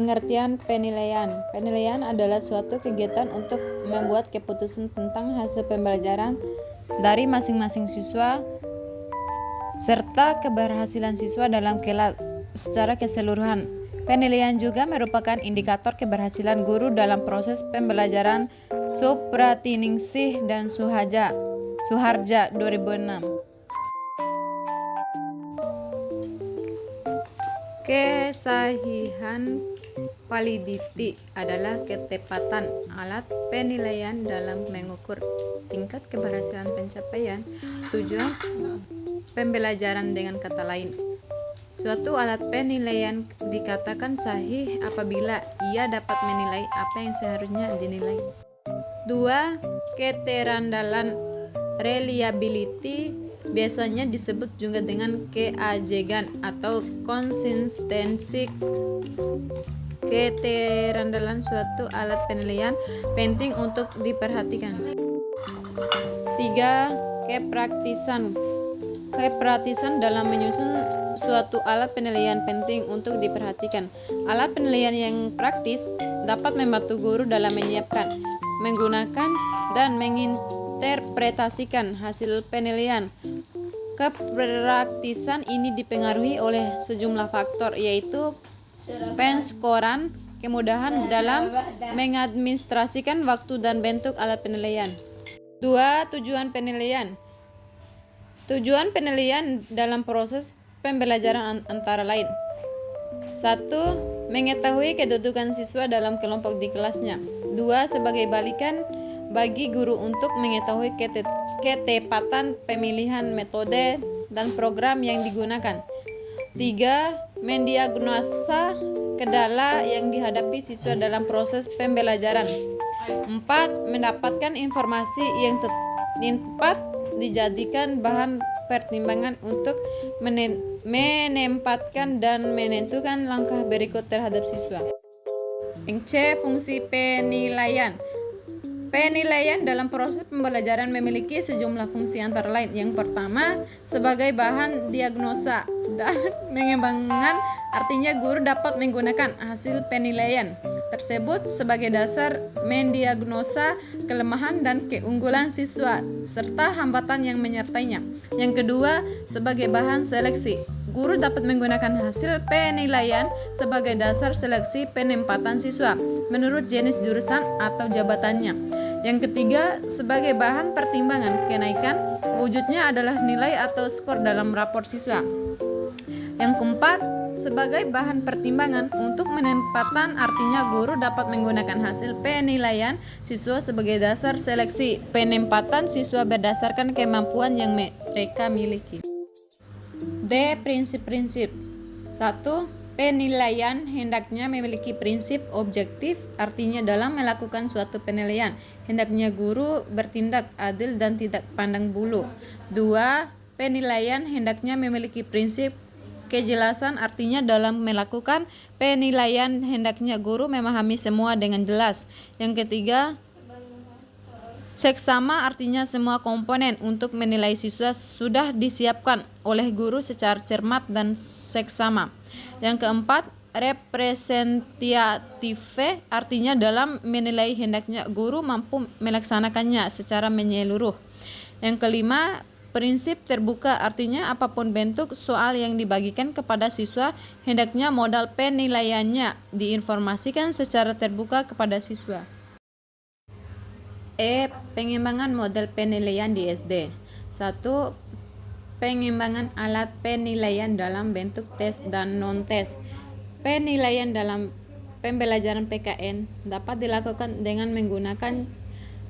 Pengertian penilaian. Penilaian adalah suatu kegiatan untuk membuat keputusan tentang hasil pembelajaran dari masing-masing siswa serta keberhasilan siswa dalam kelas secara keseluruhan. Penilaian juga merupakan indikator keberhasilan guru dalam proses pembelajaran. Supratiningsih dan Suharja 2006. Kesahihan validity adalah ketepatan alat penilaian dalam mengukur tingkat keberhasilan pencapaian tujuan pembelajaran. Dengan kata lain, suatu alat penilaian dikatakan sahih apabila ia dapat menilai apa yang seharusnya dinilai. 2. Keterandalan reliability biasanya disebut juga dengan keajegan atau konsistensi. Keterandalan suatu alat penilaian penting untuk diperhatikan. 3. Kepraktisan. Kepraktisan dalam menyusun suatu alat penilaian penting untuk diperhatikan. Alat penilaian yang praktis dapat membantu guru dalam menyiapkan, menggunakan, dan menginterpretasikan hasil penilaian. Kepraktisan ini dipengaruhi oleh sejumlah faktor, yaitu penskoran, kemudahan dalam mengadministrasikan waktu dan bentuk alat penilaian. 2. Tujuan penilaian. Tujuan penilaian dalam proses pembelajaran antara lain: 1. Mengetahui kedudukan siswa dalam kelompok di kelasnya. 2. Sebagai balikan bagi guru untuk mengetahui ketepatan pemilihan metode dan program yang digunakan. 3. Mendiagnosa kendala yang dihadapi siswa dalam proses pembelajaran. 4. Mendapatkan informasi yang tepat dijadikan bahan pertimbangan untuk menempatkan dan menentukan langkah berikut terhadap siswa. C. Fungsi penilaian. Penilaian dalam proses pembelajaran memiliki sejumlah fungsi antara lain. Yang pertama, sebagai bahan diagnosa dan pengembangan, artinya guru dapat menggunakan hasil penilaian tersebut sebagai dasar mendiagnosa kelemahan dan keunggulan siswa serta hambatan yang menyertainya. Yang kedua, sebagai bahan seleksi. Guru dapat menggunakan hasil penilaian sebagai dasar seleksi penempatan siswa menurut jenis jurusan atau jabatannya. Yang ketiga, sebagai bahan pertimbangan kenaikan, wujudnya adalah nilai atau skor dalam rapor siswa. Yang keempat, sebagai bahan pertimbangan untuk penempatan, artinya guru dapat menggunakan hasil penilaian siswa sebagai dasar seleksi penempatan siswa berdasarkan kemampuan yang mereka miliki. D. Prinsip-prinsip. 1. Penilaian hendaknya memiliki prinsip objektif, artinya dalam melakukan suatu penilaian hendaknya guru bertindak adil dan tidak pandang bulu. 2. Penilaian hendaknya memiliki prinsip kejelasan, artinya dalam melakukan penilaian hendaknya guru memahami semua dengan jelas. Yang ketiga, seksama, artinya semua komponen untuk menilai siswa sudah disiapkan oleh guru secara cermat dan seksama. Yang keempat, representatif, artinya dalam menilai hendaknya guru mampu melaksanakannya secara menyeluruh. Yang kelima, prinsip terbuka, artinya apapun bentuk soal yang dibagikan kepada siswa hendaknya modal penilaiannya diinformasikan secara terbuka kepada siswa. E. Pengembangan model penilaian di SD. 1. Pengembangan alat penilaian dalam bentuk tes dan non-tes. Penilaian dalam pembelajaran PKN dapat dilakukan dengan menggunakan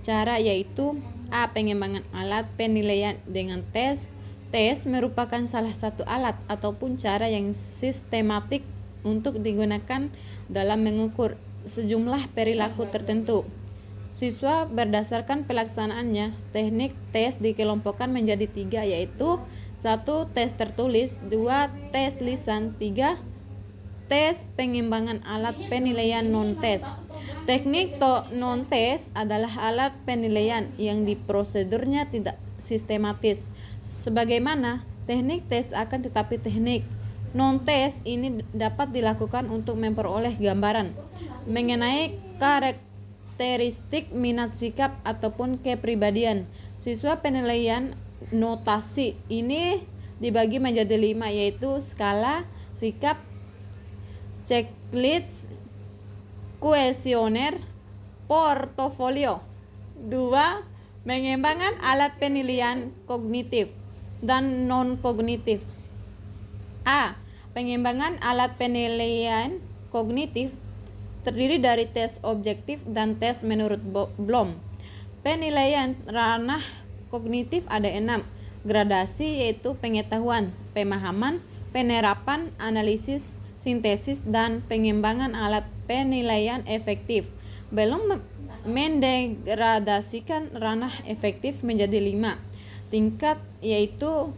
cara, yaitu A. Pengembangan alat penilaian dengan tes. Tes merupakan salah satu alat ataupun cara yang sistematik untuk digunakan dalam mengukur sejumlah perilaku tertentu. Siswa berdasarkan pelaksanaannya, teknik tes dikelompokkan menjadi 3, yaitu 1. Tes tertulis, 2. Tes lisan, 3. Tes pengembangan alat penilaian non-tes. Teknik non-tes adalah alat penilaian yang di prosedurnya tidak sistematis. Sebagaimana teknik tes akan tetapi teknik Non-tes ini dapat dilakukan untuk memperoleh gambaran mengenai karakteristik minat sikap ataupun kepribadian. Siswa penilaian notasi ini dibagi menjadi 5, yaitu skala, sikap, checklist, kuesioner, portofolio. 2. Mengembangkan alat penilaian kognitif dan non-kognitif. A. Pengembangan alat penilaian kognitif terdiri dari tes objektif dan tes menurut Bloom. Penilaian ranah kognitif ada 6 gradasi, yaitu pengetahuan, pemahaman, penerapan, analisis, sintesis, dan pengembangan alat penilaian efektif. Belum mendegradasikan ranah efektif menjadi 5 tingkat, yaitu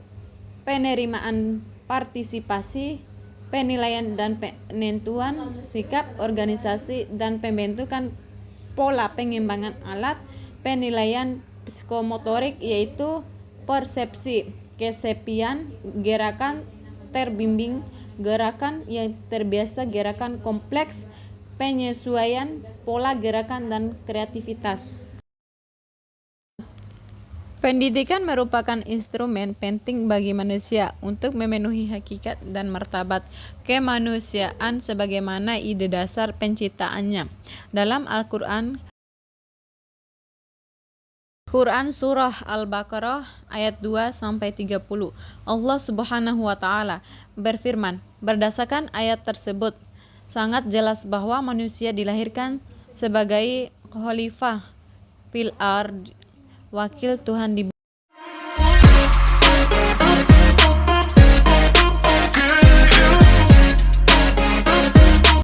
penerimaan, partisipasi, penilaian dan penentuan sikap, organisasi, dan pembentukan pola pengembangan alat penilaian psikomotorik, yaitu persepsi, kesepian, gerakan terbimbing, gerakan yang terbiasa, gerakan kompleks, penyesuaian pola gerakan, dan kreativitas. Pendidikan merupakan instrumen penting bagi manusia untuk memenuhi hakikat dan martabat kemanusiaan sebagaimana ide dasar penciptaannya. Dalam Al-Quran, Surah Al-Baqarah ayat 2-30, Allah Subhanahu wa Ta'ala berfirman, berdasarkan ayat tersebut sangat jelas bahwa manusia dilahirkan sebagai khalifah fil ard, wakil Tuhan di